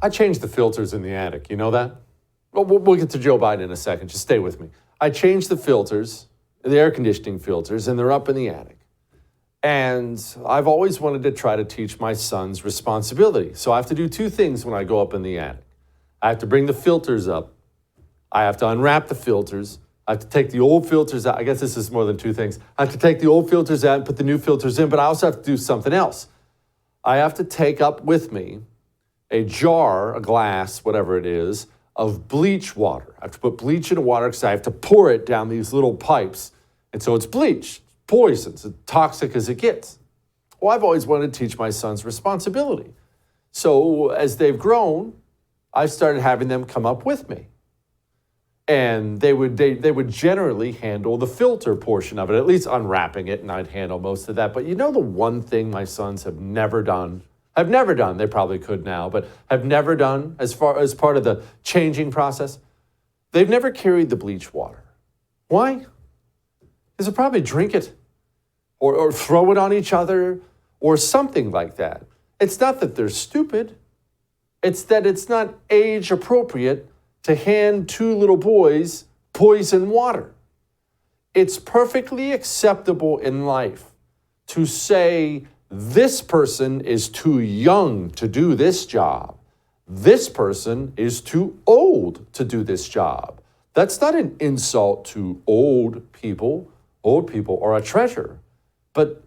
I changed the filters in the attic. You know that? Well, we'll get to Joe Biden in a second. Just stay with me. I changed the filters, the air conditioning filters, and they're up in the attic. And I've always wanted to try to teach my sons responsibility. So I have to do two things when I go up in the attic. I have to bring the filters up. I have to unwrap the filters. I have to take the old filters out. I guess this is more than two things. I have to take the old filters out and put the new filters in, but I also have to do something else. I have to take up with me a jar, a glass, whatever it is, of bleach water. I have to put bleach in the water because I have to pour it down these little pipes. And so it's bleach, poison, it's as toxic as it gets. Well, I've always wanted to teach my sons responsibility. So as they've grown, I've started having them come up with me. And they would generally handle the filter portion of it, at least unwrapping it, and I'd handle most of that. But you know the one thing my sons have never done, they probably could now, but have never done as far as part of the changing process? They've never carried the bleach water. Why? Because they'll probably drink it or throw it on each other or something like that. It's not that they're stupid. It's that it's not age appropriate to hand two little boys poison water. It's perfectly acceptable in life to say, this person is too young to do this job. This person is too old to do this job. That's not an insult to old people. Old people are a treasure. But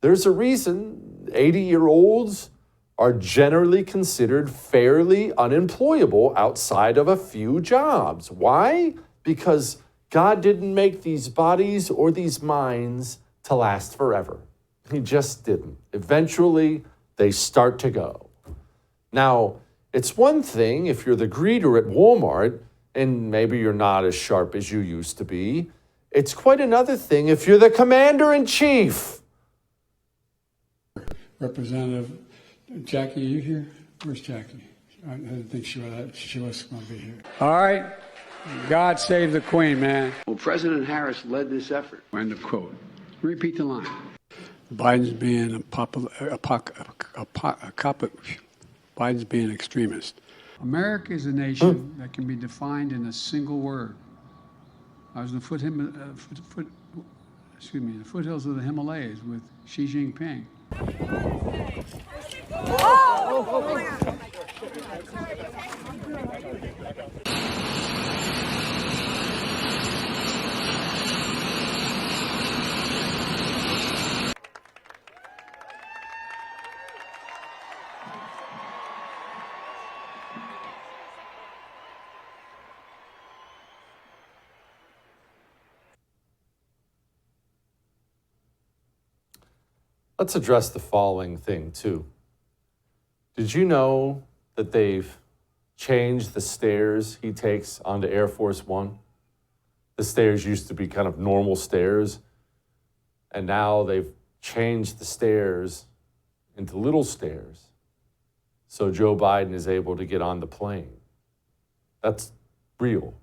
there's a reason 80-year-olds are generally considered fairly unemployable outside of a few jobs. Why? Because God didn't make these bodies or these minds to last forever. He just didn't. Eventually, they start to go. Now, it's one thing if you're the greeter at Walmart and maybe you're not as sharp as you used to be. It's quite another thing if you're the commander-in-chief. Representative Jackie, are you here? Where's Jackie? I didn't think she was going to be here. All right. God save the Queen, man. Well, President Harris led this effort. End of quote. Repeat the line. Biden's being Biden's being extremist. America is a nation that can be defined in a single word. I was in the foothills of the Himalayas with Xi Jinping. Let's address the following thing, too. Did you know that they've changed the stairs he takes onto Air Force One? The stairs used to be kind of normal stairs, and now they've changed the stairs into little stairs so Joe Biden is able to get on the plane. That's real.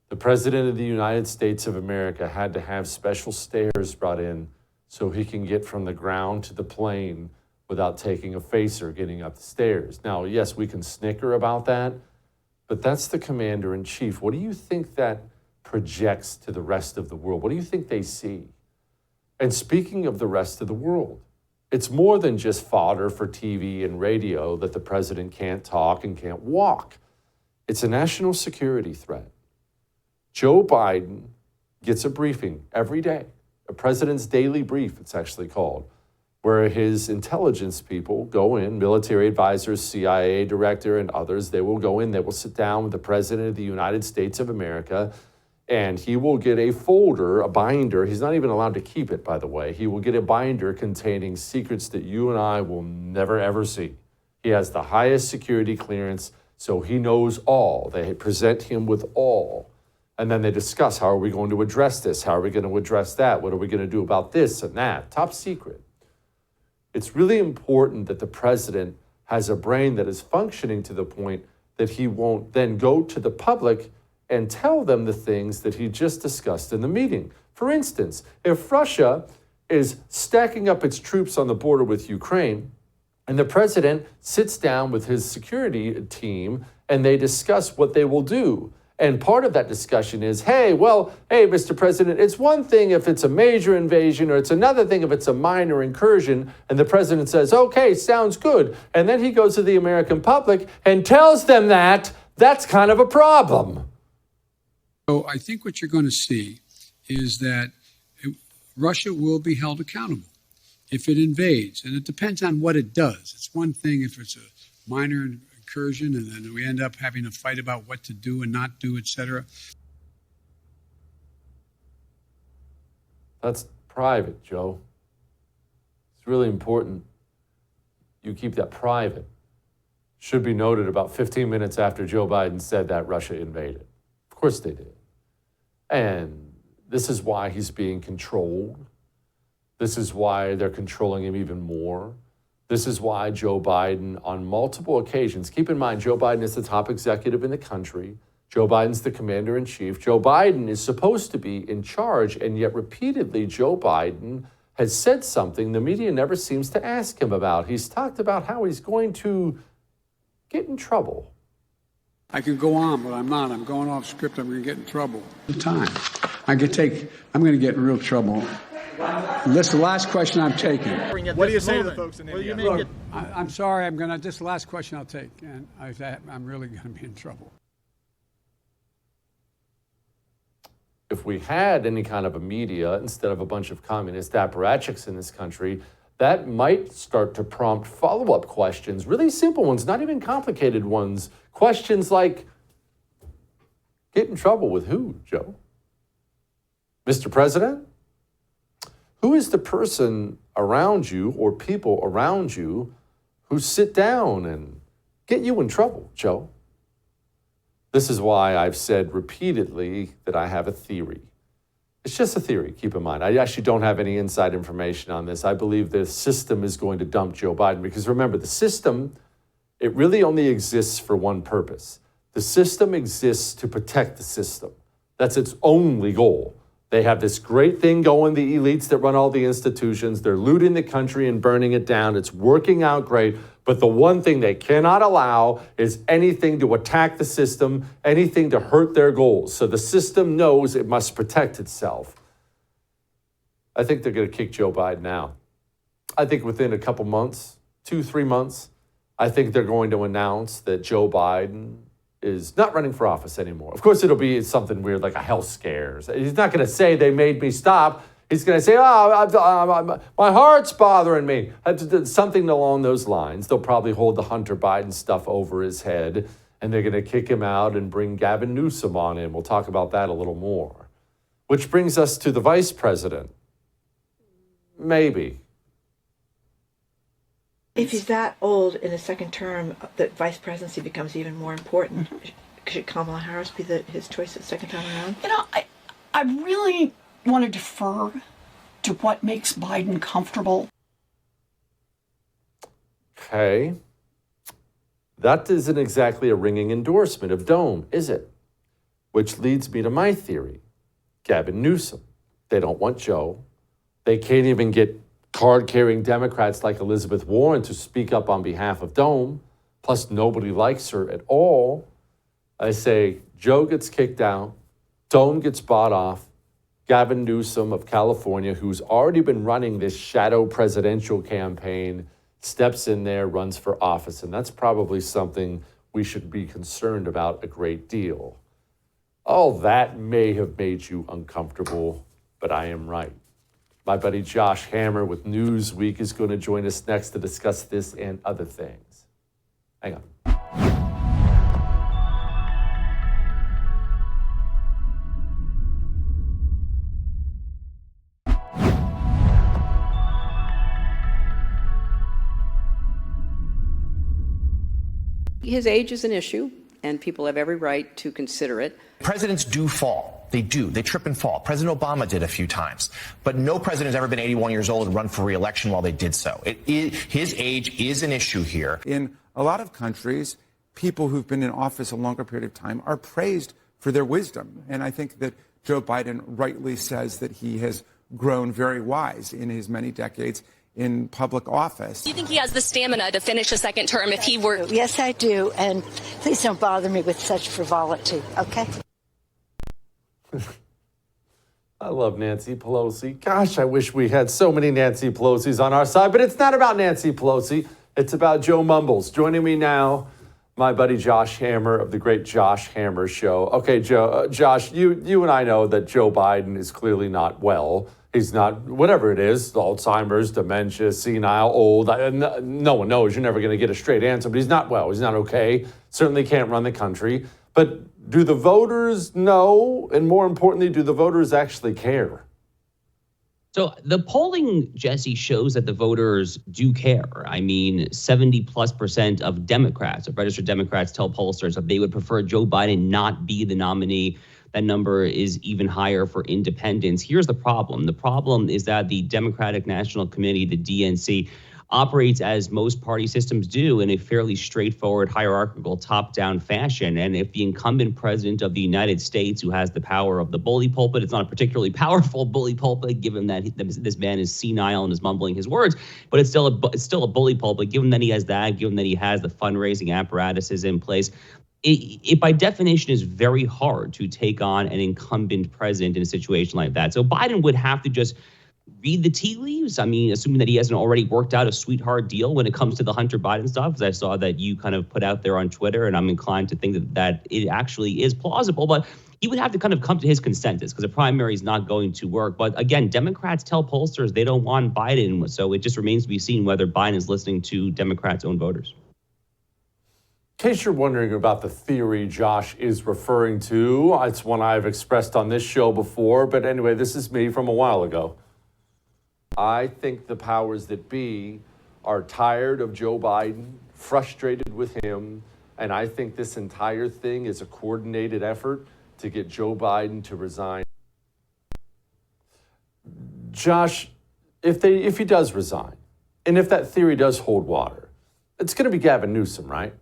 The President of the United States of America had to have special stairs brought in so he can get from the ground to the plane without taking a facer getting up the stairs. Now, yes, we can snicker about that, but that's the commander-in-chief. What do you think that projects to the rest of the world? What do you think they see? And speaking of the rest of the world, it's more than just fodder for TV and radio that the president can't talk and can't walk. It's a national security threat. Joe Biden gets a briefing every day. A president's daily brief, it's actually called, where his intelligence people go in, military advisors, CIA director, and others, they will go in, they will sit down with the President of the United States of America, and he will get a folder, a binder. He's not even allowed to keep it, by the way. He will get a binder containing secrets that you and I will never, ever see. He has the highest security clearance, so he knows all. They present him with all. And then they discuss, how are we going to address this? How are we going to address that? What are we going to do about this and that? Top secret. It's really important that the president has a brain that is functioning to the point that he won't then go to the public and tell them the things that he just discussed in the meeting. For instance, if Russia is stacking up its troops on the border with Ukraine, And the president sits down with his security team and they discuss what they will do. And part of that discussion is, hey, Mr. President, it's one thing if it's a major invasion or it's another thing if it's a minor incursion. And the president says, okay, sounds good. And then he goes to the American public and tells them that that's kind of a problem. So I think what you're going to see is that Russia will be held accountable if it invades. And it depends on what it does. It's one thing if it's a minor incursion and then we end up having a fight about what to do and not do, etc. That's private, Joe. It's really important you keep that private. Should be noted about 15 minutes after Joe Biden said that Russia invaded. Of course they did. And this is why he's being controlled. This is why they're controlling him even more. This is why Joe Biden, on multiple occasions, keep in mind, Joe Biden is the top executive in the country. Joe Biden's the commander-in-chief. Joe Biden is supposed to be in charge, and yet repeatedly Joe Biden has said something the media never seems to ask him about. He's talked about how he's going to get in trouble. I could go on, but I'm not. I'm going off script. I'm going to get in trouble. I'm going to get in real trouble. That's the last question I'm taking. What do you say to the folks in India? Look, I'm sorry. This is the last question I'll take, and I'm really going to be in trouble. If we had any kind of a media instead of a bunch of communist apparatchiks in this country, that might start to prompt follow-up questions, really simple ones, not even complicated ones. Questions like, get in trouble with who, Joe? Mr. President? Who is the person around you or people around you who sit down and get you in trouble, Joe? This is why I've said repeatedly that I have a theory. It's just a theory, keep in mind. I actually don't have any inside information on this. I believe the system is going to dump Joe Biden because remember, the system, it really only exists for one purpose. The system exists to protect the system. That's its only goal. They have this great thing going, the elites that run all the institutions. They're looting the country and burning it down. It's working out great. But the one thing they cannot allow is anything to attack the system, anything to hurt their goals. So the system knows it must protect itself. I think they're going to kick Joe Biden out. I think within a couple months, 2-3 months, I think they're going to announce that Joe Biden is not running for office anymore. Of course, it'll be something weird like a health scare. He's not going to say they made me stop. He's going to say, my heart's bothering me. Something along those lines. They'll probably hold the Hunter Biden stuff over his head, and they're going to kick him out and bring Gavin Newsom on in. We'll talk about that a little more. Which brings us to the vice president. Maybe. If he's that old in a second term, the vice presidency becomes even more important. Should Kamala Harris be his choice the second time around? You know, I really want to defer to what makes Biden comfortable. Okay. That isn't exactly a ringing endorsement of Dome, is it? Which leads me to my theory. Gavin Newsom. They don't want Joe. They can't even get card-carrying Democrats like Elizabeth Warren to speak up on behalf of Dome. Plus, nobody likes her at all. I say Joe gets kicked out. Dome gets bought off. Gavin Newsom of California, who's already been running this shadow presidential campaign, steps in there, runs for office. And that's probably something we should be concerned about a great deal. All that may have made you uncomfortable, but I am right. My buddy Josh Hammer with Newsweek is going to join us next to discuss this and other things. Hang on. His age is an issue, and people have every right to consider it. Presidents do fall. They do. They trip and fall. President Obama did a few times. But no president has ever been 81 years old and run for re-election while they did so. His age is an issue here. In a lot of countries, people who've been in office a longer period of time are praised for their wisdom. And I think that Joe Biden rightly says that he has grown very wise in his many decades in public office. Do you think he has the stamina to finish a second term if he were? Yes, I do. And please don't bother me with such frivolity, okay? I love Nancy Pelosi. Gosh, I wish we had so many Nancy Pelosi's on our side, but it's not about Nancy Pelosi. It's about Joe Mumbles. Joining me now, my buddy Josh Hammer of the Great Josh Hammer Show. Okay, Josh, you and I know that Joe Biden is clearly not well. He's not, whatever it is, Alzheimer's, dementia, senile, old. No one knows. You're never going to get a straight answer, but he's not well. He's not okay. Certainly can't run the country. But do the voters know? And more importantly, do the voters actually care? So the polling, Jesse, shows that the voters do care. I mean, 70+% of Democrats, of registered Democrats, tell pollsters that they would prefer Joe Biden not be the nominee. That number is even higher for independents. Here's the problem. The problem is that the Democratic National Committee, the DNC, operates as most party systems do in a fairly straightforward, hierarchical, top-down fashion. And if the incumbent president of the United States, who has the power of the bully pulpit, it's not a particularly powerful bully pulpit, given that this man is senile and is mumbling his words, but it's still a bully pulpit, given that he has that, given that he has the fundraising apparatuses in place. It by definition is very hard to take on an incumbent president in a situation like that. So Biden would have to just read the tea leaves. I mean, assuming that he hasn't already worked out a sweetheart deal when it comes to the Hunter Biden stuff, because I saw that you kind of put out there on Twitter, and I'm inclined to think that it actually is plausible. But he would have to kind of come to his consensus, because a primary is not going to work. But again, Democrats tell pollsters they don't want Biden. So it just remains to be seen whether Biden is listening to Democrats' own voters. In case you're wondering about the theory Josh is referring to, it's one I've expressed on this show before, but anyway, this is me from a while ago. I think the powers that be are tired of Joe Biden, frustrated with him, and I think this entire thing is a coordinated effort to get Joe Biden to resign. Josh, if he does resign, and if that theory does hold water, it's going to be Gavin Newsom, right?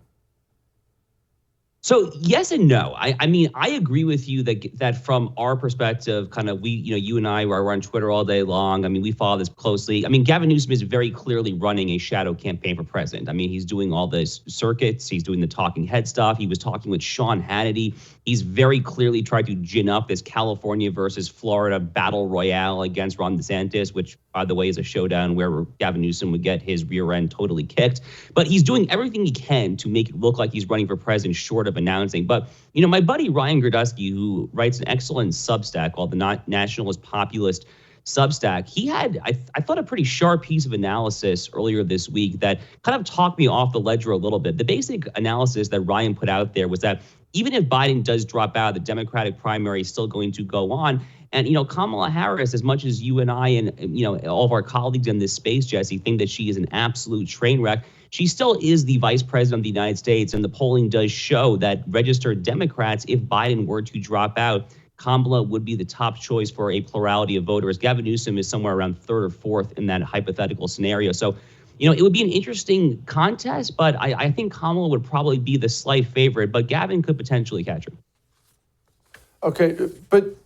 So yes and no. I mean, I agree with you that from our perspective, kind of you and I are on Twitter all day long. I mean, we follow this closely. I mean, Gavin Newsom is very clearly running a shadow campaign for president. I mean, he's doing all the circuits. He's doing the talking head stuff. He was talking with Sean Hannity. He's very clearly tried to gin up this California versus Florida battle royale against Ron DeSantis, which, by the way, is a showdown where Gavin Newsom would get his rear end totally kicked. But he's doing everything he can to make it look like he's running for president short of announcing. But, my buddy Ryan Gerdusky, who writes an excellent Substack called the Nationalist Populist Substack, he had, I thought, a pretty sharp piece of analysis earlier this week that kind of talked me off the ledger a little bit. The basic analysis that Ryan put out there was that even if Biden does drop out, the Democratic primary is still going to go on. And, Kamala Harris, as much as you and I and, all of our colleagues in this space, Jesse, think that she is an absolute train wreck, she still is the vice president of the United States. And the polling does show that registered Democrats, if Biden were to drop out, Kamala would be the top choice for a plurality of voters. Gavin Newsom is somewhere around third or fourth in that hypothetical scenario. So, it would be an interesting contest, but I think Kamala would probably be the slight favorite, but Gavin could potentially catch her. Okay, but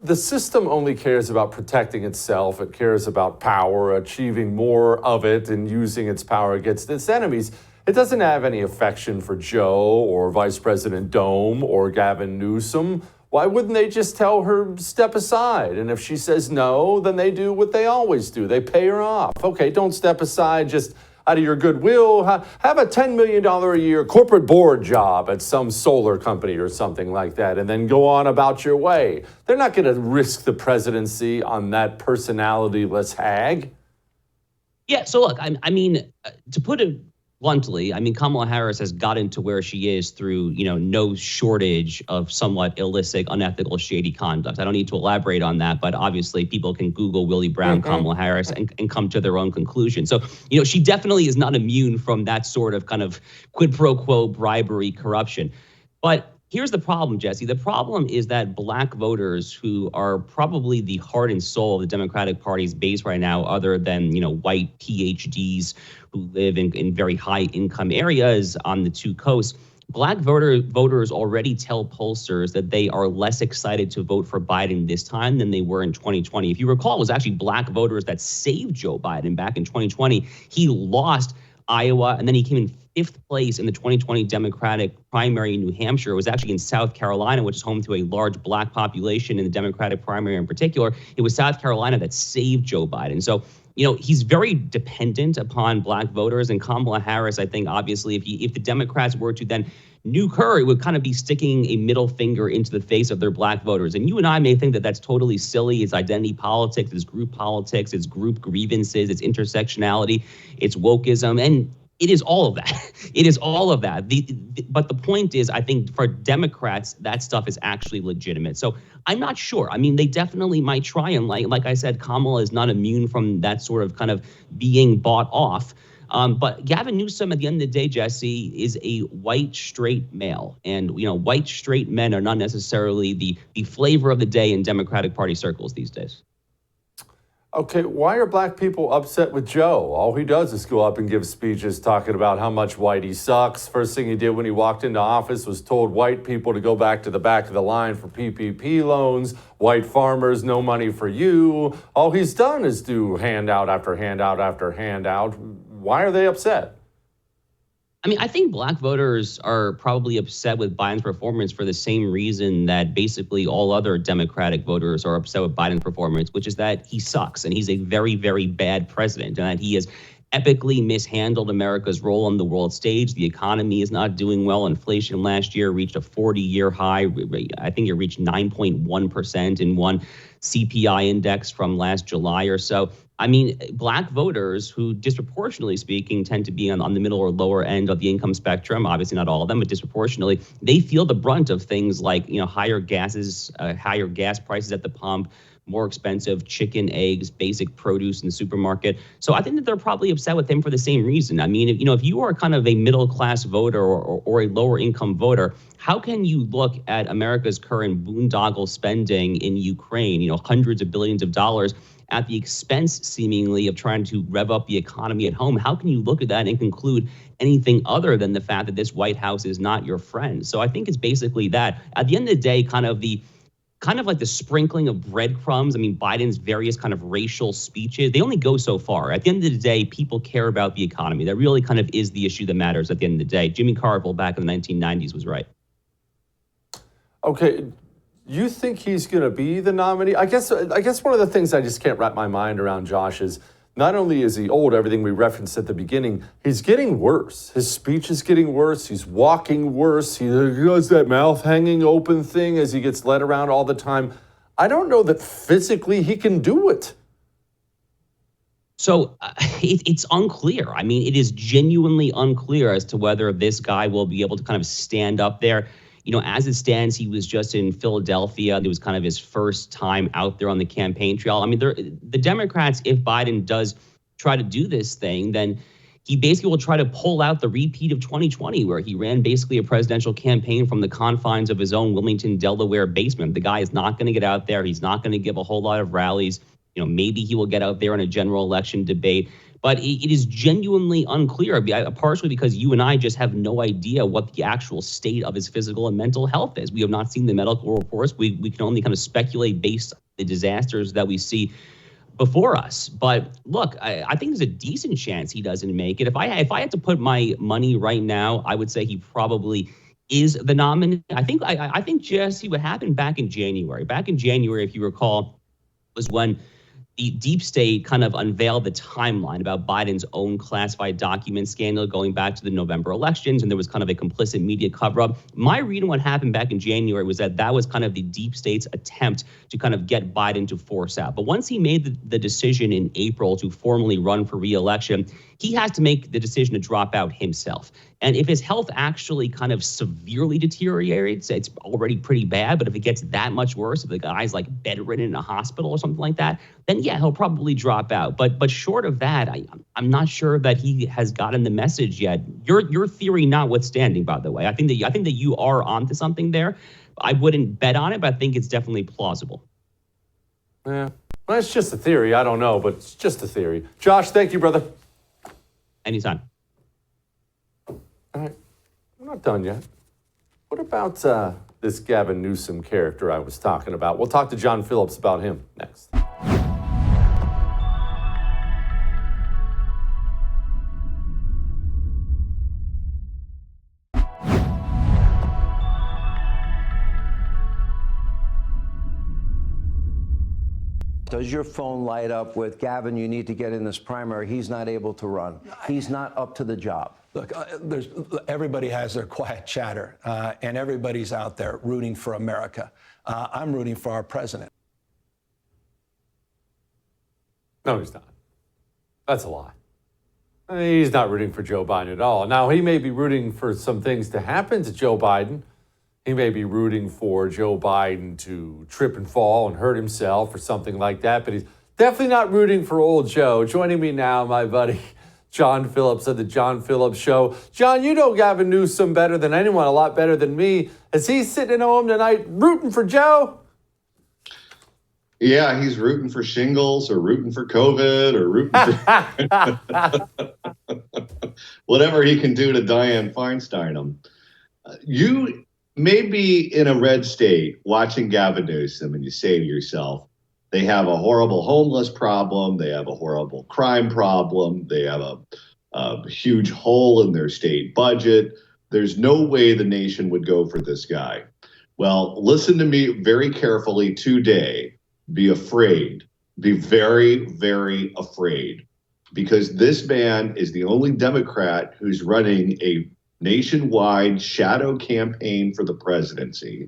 the system only cares about protecting itself. It cares about power, achieving more of it, and using its power against its enemies. It doesn't have any affection for Joe or Vice President Dome or Gavin Newsom. Why wouldn't they just tell her, step aside? And if she says no, then they do what they always do. They pay her off. Okay, don't step aside just out of your goodwill. Have a $10 million a year corporate board job at some solar company or something like that, and then go on about your way. They're not going to risk the presidency on that personality-less hag. Yeah, so look, I mean, to put it bluntly, I mean, Kamala Harris has gotten to where she is through, no shortage of somewhat illicit, unethical, shady conduct. I don't need to elaborate on that, but obviously people can Google Willie Brown, Kamala Harris, and come to their own conclusion. So, she definitely is not immune from that sort of kind of quid pro quo bribery corruption. But here's the problem, Jesse. The problem is that black voters, who are probably the heart and soul of the Democratic Party's base right now, other than, white PhDs who live in very high income areas on the two coasts, Black voters already tell pollsters that they are less excited to vote for Biden this time than they were in 2020. If you recall, it was actually black voters that saved Joe Biden back in 2020. He lost Iowa, and then he came in 5th place in the 2020 Democratic primary in New Hampshire. It was actually in South Carolina, which is home to a large black population in the Democratic primary in particular. It was South Carolina that saved Joe Biden. So, he's very dependent upon black voters, and Kamala Harris, I think, obviously, if the Democrats were to then nuke her, it would kind of be sticking a middle finger into the face of their black voters. And you and I may think that that's totally silly. It's identity politics, it's group politics, it's group grievances, it's intersectionality, it's wokeism, and it is all of that. It is all of that. But the point is, I think for Democrats, that stuff is actually legitimate. So I'm not sure. I mean, they definitely might try, and like I said, Kamala is not immune from that sort of kind of being bought off. But Gavin Newsom, at the end of the day, Jesse, is a white, straight male. And, white, straight men are not necessarily the flavor of the day in Democratic Party circles these days. Okay, why are black people upset with Joe? All he does is go up and give speeches talking about how much white he sucks. First thing he did when he walked into office was told white people to go back to the back of the line for PPP loans. White farmers, no money for you. All he's done is do handout after handout after handout. Why are they upset? I mean, I think black voters are probably upset with Biden's performance for the same reason that basically all other Democratic voters are upset with Biden's performance, which is that he sucks and he's a very, very bad president, and that he has epically mishandled America's role on the world stage. The economy is not doing well. Inflation last year reached a 40-year high. I think it reached 9.1% in one CPI index from last July or so. I mean, black voters who, disproportionately speaking, tend to be on the middle or lower end of the income spectrum, obviously not all of them, but disproportionately, they feel the brunt of things like, higher gas prices at the pump, more expensive chicken, eggs, basic produce in the supermarket. So I think that they're probably upset with him for the same reason. I mean, if you are kind of a middle class voter or a lower income voter, how can you look at America's current boondoggle spending in Ukraine, hundreds of billions of dollars, at the expense, seemingly, of trying to rev up the economy at home? How can you look at that and conclude anything other than the fact that this White House is not your friend? So I think it's basically that. At the end of the day, kind of like the sprinkling of breadcrumbs. I mean, Biden's various kind of racial speeches, they only go so far. At the end of the day, people care about the economy. That really kind of is the issue that matters at the end of the day. Jimmy Carville back in the 1990s was right. Okay. You think he's going to be the nominee? I guess one of the things I just can't wrap my mind around, Josh, is not only is he old, everything we referenced at the beginning, he's getting worse. His speech is getting worse. He's walking worse. He does that mouth hanging open thing as he gets led around all the time. I don't know that physically he can do it. So it's unclear. I mean, it is genuinely unclear as to whether this guy will be able to kind of stand up there. As it stands, he was just in Philadelphia. It was kind of his first time out there on the campaign trail. I mean, the Democrats, if Biden does try to do this thing, then he basically will try to pull out the repeat of 2020, where he ran basically a presidential campaign from the confines of his own Wilmington, Delaware basement. The guy is not going to get out there. He's not going to give a whole lot of rallies. Maybe he will get out there in a general election debate. But it is genuinely unclear, partially because you and I just have no idea what the actual state of his physical and mental health is. We have not seen the medical reports. We can only kind of speculate based on the disasters that we see before us. But look, I think there's a decent chance he doesn't make it. If I had to put my money right now, I would say he probably is the nominee. I think Jesse, what happened back in January, if you recall, was when the deep state kind of unveiled the timeline about Biden's own classified document scandal going back to the November elections, and there was kind of a complicit media cover-up. My reading what happened back in January was that was kind of the deep state's attempt to kind of get Biden to force out. But once he made the decision in April to formally run for re-election, he has to make the decision to drop out himself. And if his health actually kind of severely deteriorates, it's already pretty bad, but if it gets that much worse, if the guy's like bedridden in a hospital or something like that, then yeah, he'll probably drop out. But short of that, I'm not sure that he has gotten the message yet. Your theory notwithstanding, by the way, I think that you are onto something there. I wouldn't bet on it, but I think it's definitely plausible. Yeah, well, it's just a theory. I don't know, but it's just a theory. Josh, thank you, brother. Anytime. All right, I'm not done yet. What about this Gavin Newsom character I was talking about? We'll talk to John Phillips about him next. Does your phone light up with, Gavin, you need to get in this primary? He's not able to run. He's not up to the job. Look, everybody has their quiet chatter, and everybody's out there rooting for America. I'm rooting for our president. No, he's not. That's a lie. He's not rooting for Joe Biden at all. Now, he may be rooting for some things to happen to Joe Biden. He may be rooting for Joe Biden to trip and fall and hurt himself or something like that, but he's definitely not rooting for old Joe. Joining me now, my buddy John Phillips of the John Phillips Show. John, you know Gavin Newsom better than anyone, a lot better than me. Is he sitting at home tonight rooting for Joe? Yeah, he's rooting for shingles or rooting for COVID or rooting for whatever he can do to Dianne Feinstein him. You may be in a red state watching Gavin Newsom and you say to yourself, they have a horrible homeless problem, they have a horrible crime problem, they have a huge hole in their state budget. There's no way the nation would go for this guy. Well, listen to me very carefully today. Be afraid. Be very, very afraid. Because this man is the only Democrat who's running a nationwide shadow campaign for the presidency.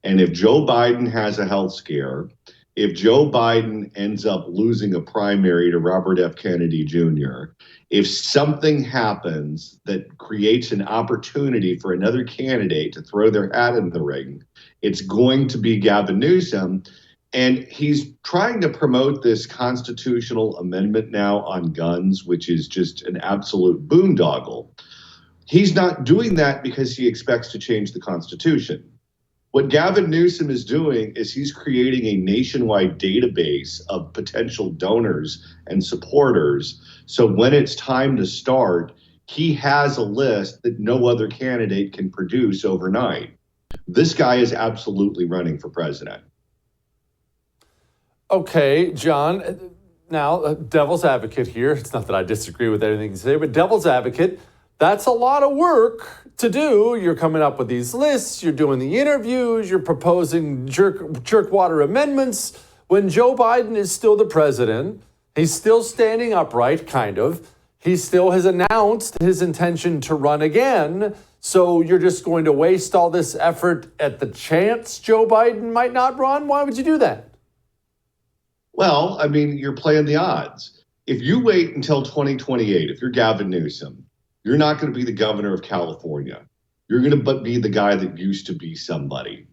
And if Joe Biden has a health scare, if Joe Biden ends up losing a primary to Robert F. Kennedy Jr., if something happens that creates an opportunity for another candidate to throw their hat in the ring, it's going to be Gavin Newsom. And he's trying to promote this constitutional amendment now on guns, which is just an absolute boondoggle. He's not doing that because he expects to change the Constitution. What Gavin Newsom is doing is he's creating a nationwide database of potential donors and supporters. So when it's time to start, he has a list that no other candidate can produce overnight. This guy is absolutely running for president. Okay, John. Now, devil's advocate here. It's not that I disagree with anything you say, but devil's advocate. That's a lot of work to do. You're coming up with these lists, you're doing the interviews, you're proposing jerkwater amendments when Joe Biden is still the president. He's still standing upright, kind of. He still has announced his intention to run again. So you're just going to waste all this effort at the chance Joe Biden might not run? Why would you do that? Well, I mean, you're playing the odds. If you wait until 2028, if you're Gavin Newsom, you're not going to be the governor of California. You're going to be the guy that used to be somebody.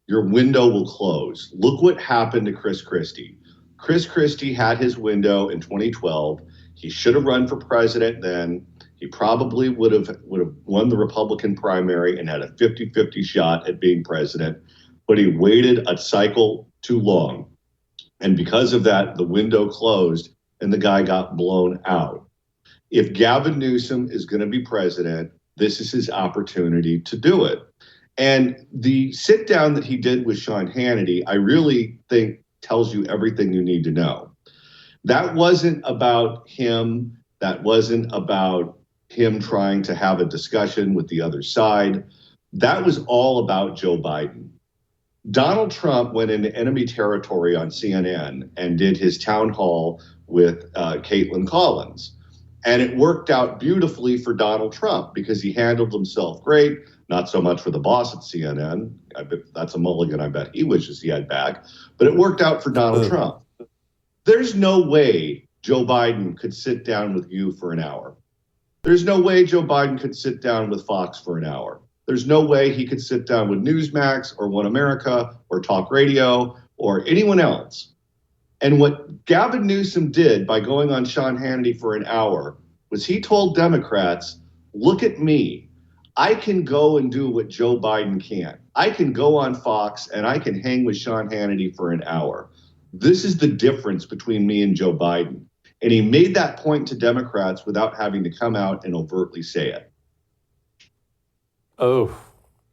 Your window will close. Look what happened to Chris Christie. Chris Christie had his window in 2012. He should have run for president then. He probably would have won the Republican primary and had a 50-50 shot at being president, but he waited a cycle too long. And because of that, the window closed and the guy got blown out. If Gavin Newsom is going to be president, this is his opportunity to do it. And the sit down that he did with Sean Hannity, I really think tells you everything you need to know. That wasn't about him. That wasn't about him trying to have a discussion with the other side. That was all about Joe Biden. Donald Trump went into enemy territory on CNN and did his town hall with Caitlin Collins. And it worked out beautifully for Donald Trump because he handled himself great. Not so much for the boss at CNN. I bet that's a mulligan I bet he wishes he had back. But it worked out for Donald Trump. There's no way Joe Biden could sit down with you for an hour. There's no way Joe Biden could sit down with Fox for an hour. There's no way he could sit down with Newsmax or One America or Talk Radio or anyone else. And what Gavin Newsom did by going on Sean Hannity for an hour was he told Democrats, look at me. I can go and do what Joe Biden can't. I can go on Fox and I can hang with Sean Hannity for an hour. This is the difference between me and Joe Biden. And he made that point to Democrats without having to come out and overtly say it. Oh,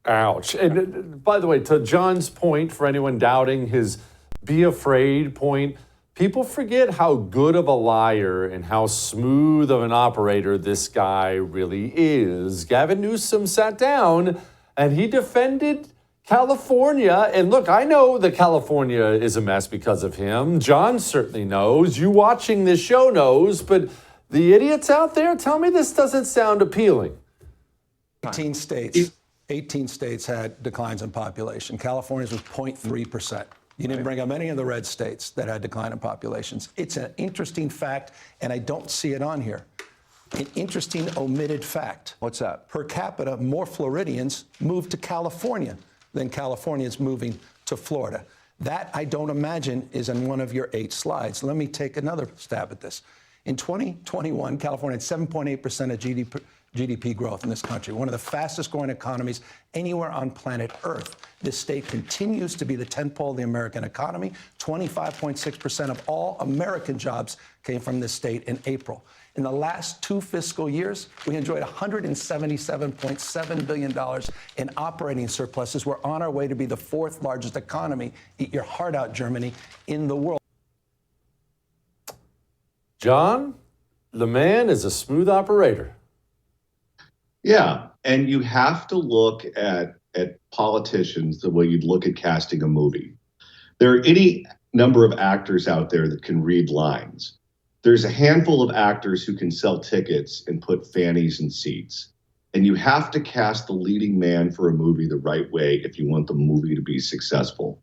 Ouch. And by the way, to John's point, for anyone doubting his be afraid point, people forget how good of a liar and how smooth of an operator this guy really is. Gavin Newsom sat down and he defended California. And look, I know that California is a mess because of him. John certainly knows. You watching this show knows. But the idiots out there, tell me this doesn't sound appealing. 18 states had declines in population. California's was 0.3%. You didn't bring up any of the red states that had decline in populations. It's an interesting fact, and I don't see it on here. An interesting omitted fact. What's that? Per capita, more Floridians moved to California than Californians moving to Florida. That, I don't imagine, is in one of your 8 slides. Let me take another stab at this. In 2021, California had 7.8% of GDP growth in this country, one of the fastest growing economies anywhere on planet Earth. This state continues to be the tentpole of the American economy. 25.6% of all American jobs came from this state in April. In the last 2 fiscal years, we enjoyed $177.7 billion in operating surpluses. We're on our way to be the 4th largest economy, eat your heart out, Germany, in the world. John, the man is a smooth operator. Yeah, and you have to look at politicians the way you'd look at casting a movie. There are any number of actors out there that can read lines. There's a handful of actors who can sell tickets and put fannies in seats. And you have to cast the leading man for a movie the right way if you want the movie to be successful.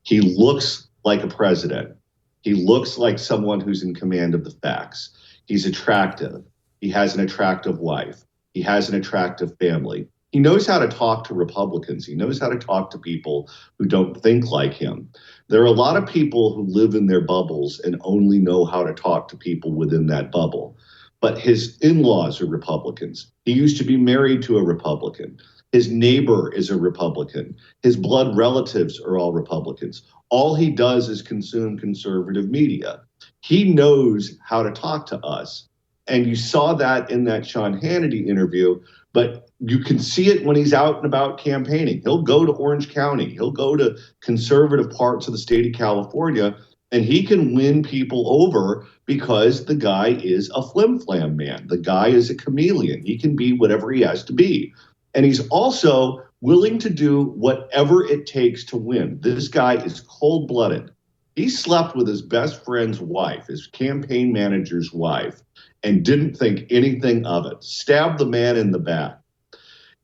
He looks like a president. He looks like someone who's in command of the facts. He's attractive. He has an attractive wife. He has an attractive family. He knows how to talk to Republicans. He knows how to talk to people who don't think like him. There are a lot of people who live in their bubbles and only know how to talk to people within that bubble. But his in-laws are Republicans. He used to be married to a Republican. His neighbor is a Republican. His blood relatives are all Republicans. All he does is consume conservative media. He knows how to talk to us. And you saw that in that Sean Hannity interview, but you can see it when he's out and about campaigning. He'll go to Orange County. He'll go to conservative parts of the state of California, and he can win people over because the guy is a flim-flam man. The guy is a chameleon. He can be whatever he has to be. And he's also willing to do whatever it takes to win. This guy is cold-blooded. He slept with his best friend's wife, his campaign manager's wife, and didn't think anything of it. Stabbed the man in the back.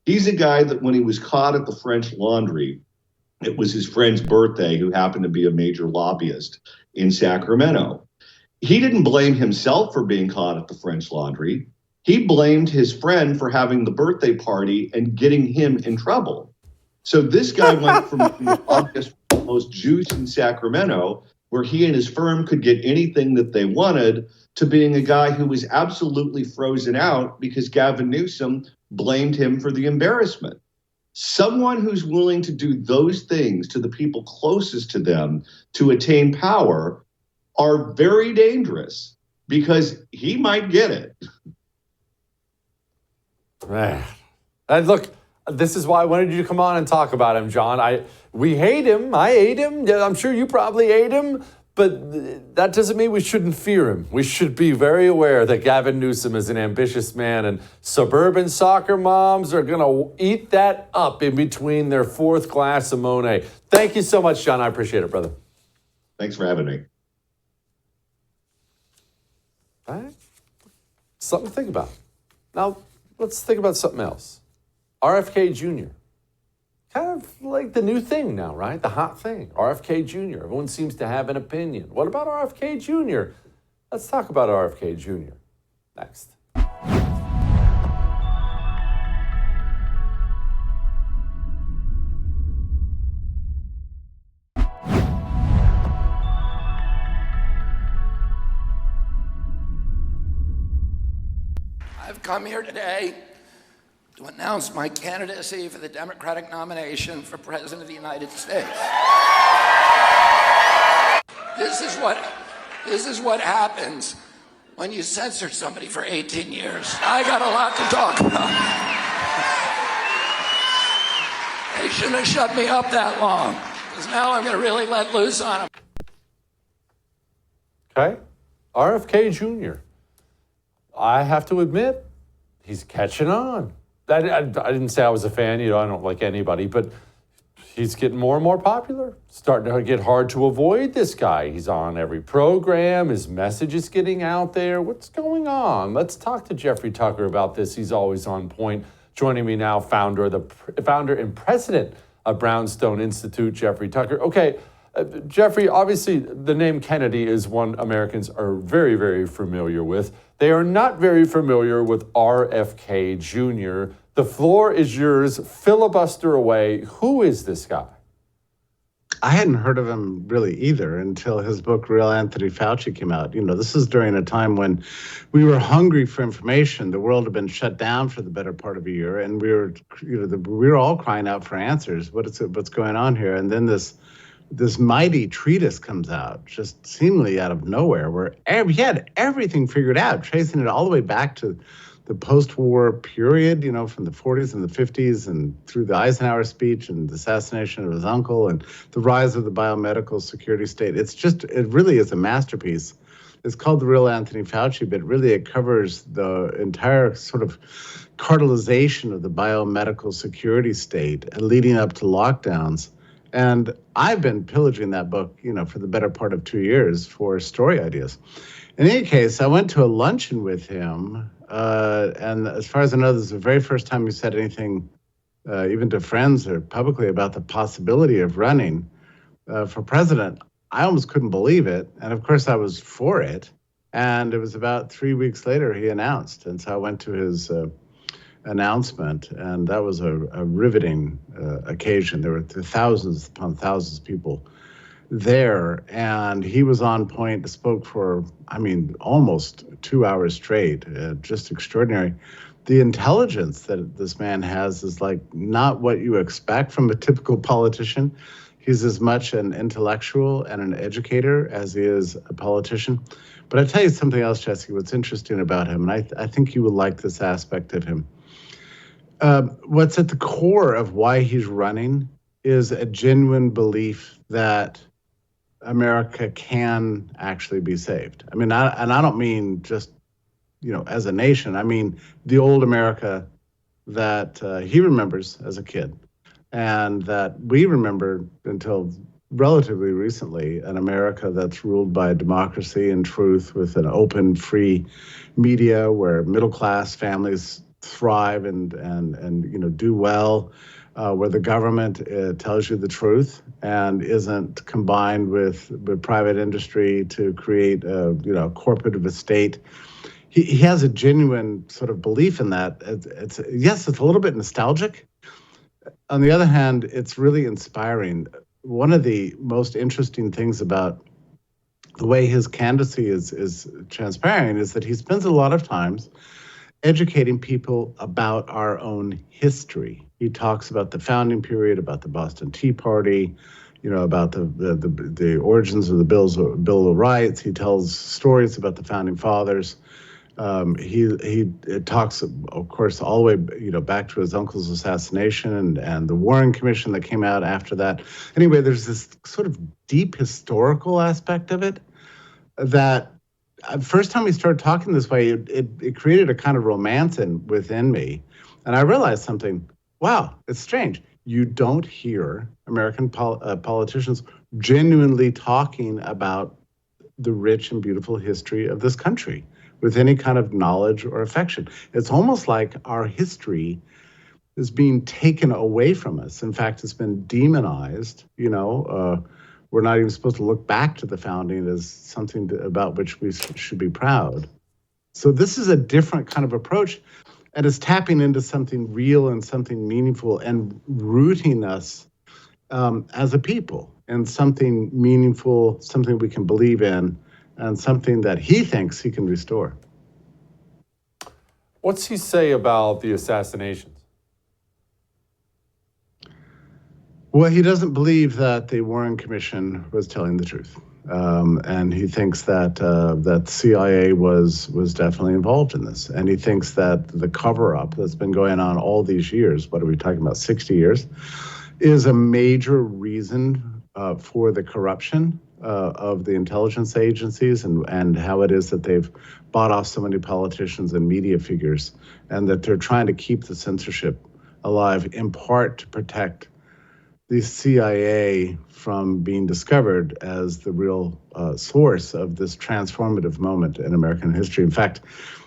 He's a guy that when he was caught at the French Laundry, it was his friend's birthday, who happened to be a major lobbyist in Sacramento. He didn't blame himself for being caught at the French Laundry. He blamed his friend for having the birthday party and getting him in trouble. So this guy went from being the lobbyist for the most juice in Sacramento, where he and his firm could get anything that they wanted, to being a guy who was absolutely frozen out because Gavin Newsom blamed him for the embarrassment. Someone who's willing to do those things to the people closest to them to attain power are very dangerous because he might get it. Man. And look, this is why I wanted you to come on and talk about him, John. We hate him. I hate him. I'm sure you probably hate him. But that doesn't mean we shouldn't fear him. We should be very aware that Gavin Newsom is an ambitious man, and suburban soccer moms are going to eat that up in between their 4th glass of Monet. Thank you so much, John. I appreciate it, brother. Thanks for having me. All right. Something to think about. Now, let's think about something else. RFK Jr. Kind of like the new thing now, right? The hot thing. RFK Jr. Everyone seems to have an opinion. What about RFK Jr.? Let's talk about RFK Jr. next. I've come here today to announce my candidacy for the Democratic nomination for President of the United States. This is what happens when you censor somebody for 18 years. I got a lot to talk about. shouldn't have shut me up that long, because now I'm going to really let loose on him. Okay? RFK Jr. I have to admit, he's catching on. I didn't say I was a fan, I don't like anybody, but he's getting more and more popular. Starting to get hard to avoid this guy. He's on every program. His message is getting out there. What's going on? Let's talk to Jeffrey Tucker about this. He's always on point. Joining me now, founder and president of Brownstone Institute, Jeffrey Tucker. Okay, Jeffrey, obviously the name Kennedy is one Americans are very, very familiar with. They are not very familiar with RFK Jr. The floor is yours. Filibuster away. Who is this guy? I hadn't heard of him really either until his book, Real Anthony Fauci, came out. This is during a time when we were hungry for information. The world had been shut down for the better part of a year, and we were all crying out for answers. What's going on here? And then this mighty treatise comes out, just seemingly out of nowhere, where he had everything figured out, tracing it all the way back to the post-war period, from the 40s and the 50s and through the Eisenhower speech and the assassination of his uncle and the rise of the biomedical security state. It really is a masterpiece. It's called The Real Anthony Fauci, but really it covers the entire sort of cartelization of the biomedical security state leading up to lockdowns. And I've been pillaging that book, for the better part of 2 years for story ideas. In any case, I went to a luncheon with him, and as far as I know, this is the very first time he said anything, even to friends or publicly, about the possibility of running for president. I almost couldn't believe it, and of course I was for it. And it was about 3 weeks later he announced, and so I went to his announcement, and that was a riveting occasion. There were thousands upon thousands of people there, and he was on point, spoke for, almost 2 hours straight, just extraordinary. The intelligence that this man has is like not what you expect from a typical politician. He's as much an intellectual and an educator as he is a politician. But I tell you something else, Jesse, what's interesting about him, and I think you will like this aspect of him. What's at the core of why he's running is a genuine belief that America can actually be saved. I don't mean just, as a nation. I mean the old America that he remembers as a kid, and that we remember until relatively recently, an America that's ruled by democracy and truth, with an open, free media where middle-class families thrive and do well, where the government tells you the truth and isn't combined with private industry to create a corporative estate. He has a genuine sort of belief in that. It's a little bit nostalgic. On the other hand, it's really inspiring. One of the most interesting things about the way his candidacy is transpiring is that he spends a lot of times educating people about our own history. He talks about the founding period, about the Boston Tea Party, about the origins of the Bill of Rights. He tells stories about the founding fathers. He talks, of course, all the way back to his uncle's assassination and the Warren Commission that came out after that. Anyway, there's this sort of deep historical aspect of it that first time we started talking this way, it created a kind of romance within me. And I realized something. Wow, it's strange. You don't hear American politicians genuinely talking about the rich and beautiful history of this country with any kind of knowledge or affection. It's almost like our history is being taken away from us. In fact, it's been demonized. We're not even supposed to look back to the founding as something about which we should be proud. So this is a different kind of approach, and it's tapping into something real and something meaningful and rooting us as a people in something meaningful, something we can believe in, and something that he thinks he can restore. What's he say about the assassinations? Well, he doesn't believe that the Warren Commission was telling the truth. And he thinks that that CIA was definitely involved in this. And he thinks that the cover-up that's been going on all these years, what are we talking about, 60 years, is a major reason for the corruption of the intelligence agencies and how it is that they've bought off so many politicians and media figures, and that they're trying to keep the censorship alive, in part to protect the CIA from being discovered as the real source of this transformative moment in American history. In fact,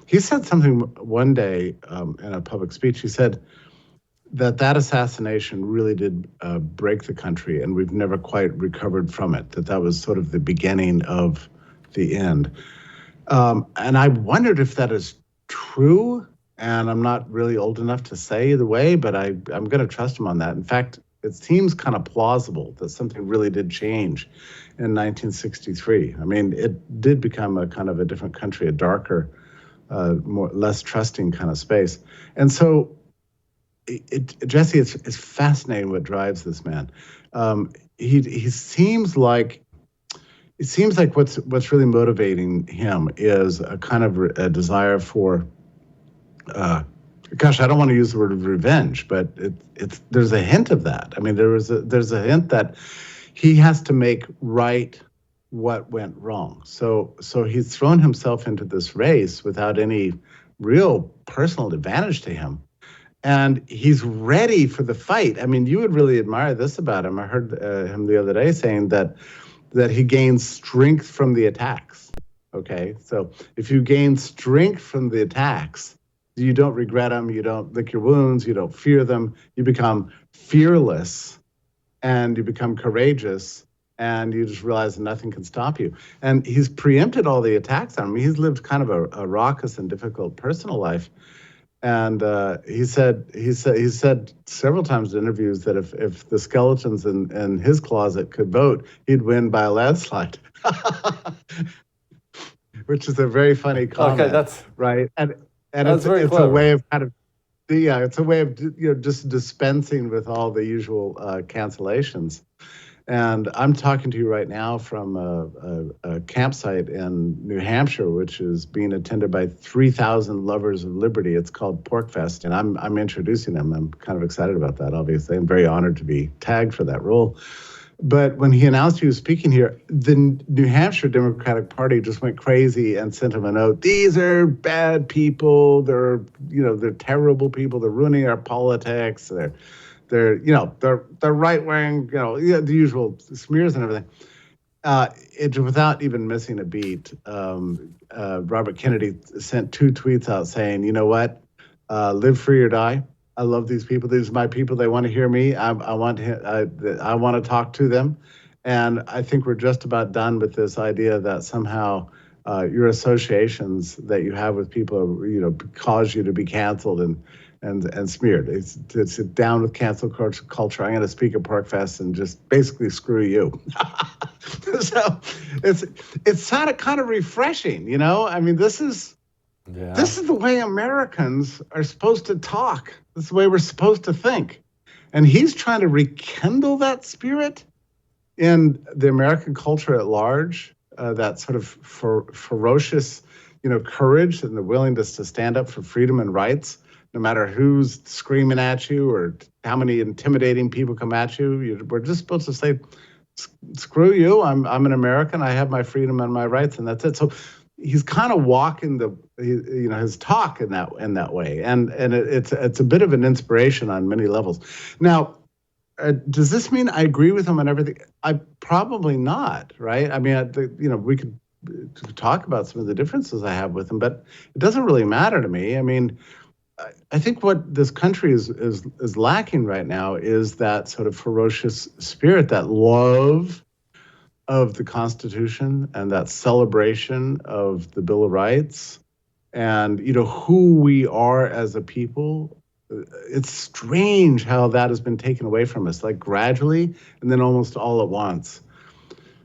he said something one day in a public speech. He said that assassination really did break the country, and we've never quite recovered from it, that was sort of the beginning of the end. And I wondered if that is true, and I'm not really old enough to say either way, but I'm going to trust him on that. In fact, it seems kind of plausible that something really did change in 1963. I mean, it did become a kind of a different country, a darker, less trusting kind of space. And so, Jesse, it's fascinating what drives this man. He seems like, it seems like what's really motivating him is a kind of a desire for, gosh, I don't want to use the word revenge, but there's a hint of that. I mean, there's a hint that he has to make right what went wrong. So he's thrown himself into this race without any real personal advantage to him. And he's ready for the fight. I mean, you would really admire this about him. I heard him the other day saying that he gains strength from the attacks. Okay, so if you gain strength from the attacks, you don't regret them, you don't lick your wounds, you don't fear them, you become fearless and you become courageous, and you just realize that nothing can stop you. And he's preempted all the attacks on him. He's lived kind of a raucous and difficult personal life. And he said several times in interviews that if the skeletons in his closet could vote, he'd win by a landslide. Which is a very funny comment. Okay, that's right. And that's it's a way of kind of, it's a way of just dispensing with all the usual cancellations. And I'm talking to you right now from a campsite in New Hampshire, which is being attended by 3,000 lovers of liberty. It's called PorcFest, and I'm introducing them. I'm kind of excited about that, obviously. I'm very honored to be tagged for that role. But when he announced he was speaking here, the New Hampshire Democratic Party just went crazy and sent him a note. These are bad people. They're terrible people. They're ruining our politics. They're right wing, the usual smears and everything. Without even missing a beat, Robert Kennedy sent 2 tweets out saying, you know what, live free or die. I love these people. These are my people. They want to hear me. I want to talk to them. And I think we're just about done with this idea that somehow your associations that you have with people, cause you to be canceled and smeared. It's down with cancel culture. I'm going to speak at PorcFest and just basically screw you. So it's kind of refreshing, I mean, this is the way Americans are supposed to talk. This is the way we're supposed to think. And he's trying to rekindle that spirit in the American culture at large, that sort of ferocious, courage and the willingness to stand up for freedom and rights, no matter who's screaming at you or how many intimidating people come at you. We're just supposed to say, screw you, I'm an American, I have my freedom and my rights, and that's it. So he's kind of walking his talk in that way, and it's a bit of an inspiration on many levels. Now, does this mean I agree with him on everything? I probably not, right? I mean, we could talk about some of the differences I have with him, but it doesn't really matter to me. I mean, I think what this country is lacking right now is that sort of ferocious spirit, that love of the Constitution and that celebration of the Bill of Rights and, who we are as a people. It's strange how that has been taken away from us, like gradually and then almost all at once.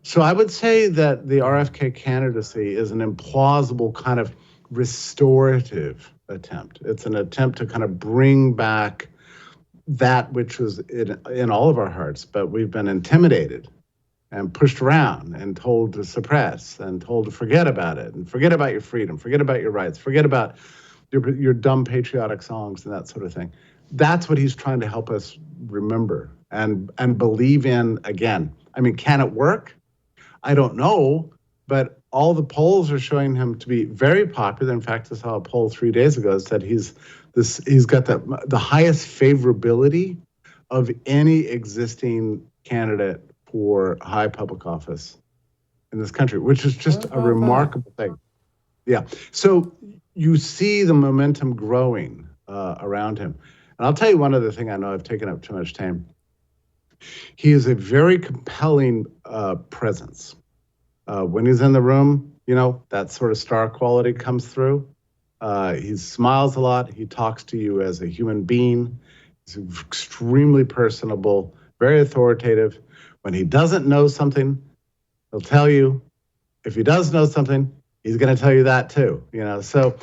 So I would say that the RFK candidacy is an implausible kind of restorative attempt. It's an attempt to kind of bring back that which was in all of our hearts, but we've been intimidated and pushed around and told to suppress and told to forget about it and forget about your freedom, forget about your rights, forget about your dumb patriotic songs and that sort of thing. that's what he's trying to help us remember and believe in again. I mean, can it work? I don't know, but all the polls are showing him to be very popular. In fact, I saw a poll 3 days ago that said he's got the highest favorability of any existing candidate for high public office in this country, which is just a remarkable thing. Yeah. So you see the momentum growing around him. And I'll tell you one other thing. I know I've taken up too much time. He is a very compelling presence. When he's in the room, you know, that sort of star quality comes through. He smiles a lot. He talks to you as a human being. He's extremely personable, very authoritative. When he doesn't know something, he'll tell you. If he does know something, he's going to tell you that too. You know, so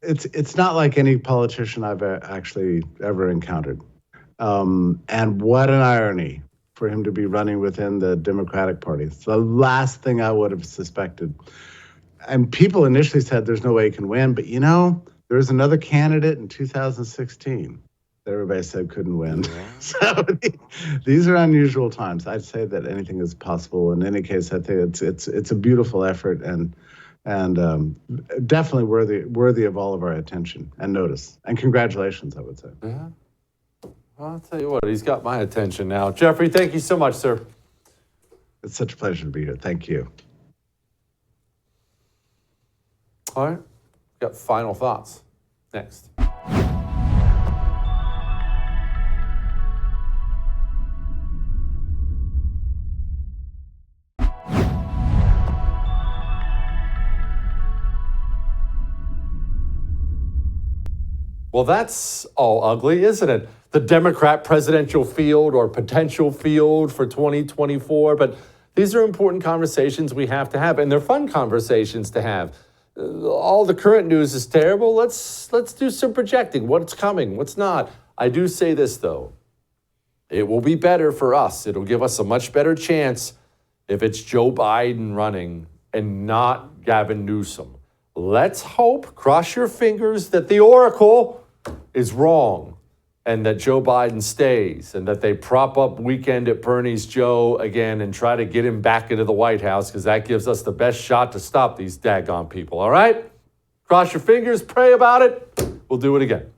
it's not like any politician I've actually ever encountered. And what an irony for him to be running within the Democratic Party. It's the last thing I would have suspected. And people initially said there's no way he can win, but you know, there was another candidate in 2016 that everybody said couldn't win. So these are unusual times. I'd say that anything is possible. In any case, I think it's a beautiful effort and definitely worthy of all of our attention and notice. And congratulations, I would say. Yeah. Well, I'll tell you what, he's got my attention now. Jeffrey, thank you so much, sir. It's such a pleasure to be here. Thank you. All right, got final thoughts next. Well, that's all ugly, isn't it? The Democrat presidential field or potential field for 2024. But these are important conversations we have to have, and they're fun conversations to have. All the current news is terrible. Let's do some projecting. What's coming? What's not? I do say this, though. It will be better for us. It'll give us a much better chance if it's Joe Biden running and not Gavin Newsom. Let's hope, cross your fingers, that the oracle is wrong and that Joe Biden stays and that they prop up Weekend at Bernie's Joe again and try to get him back into the White House, because that gives us the best shot to stop these daggone people, all right? Cross your fingers, pray about it. We'll do it again.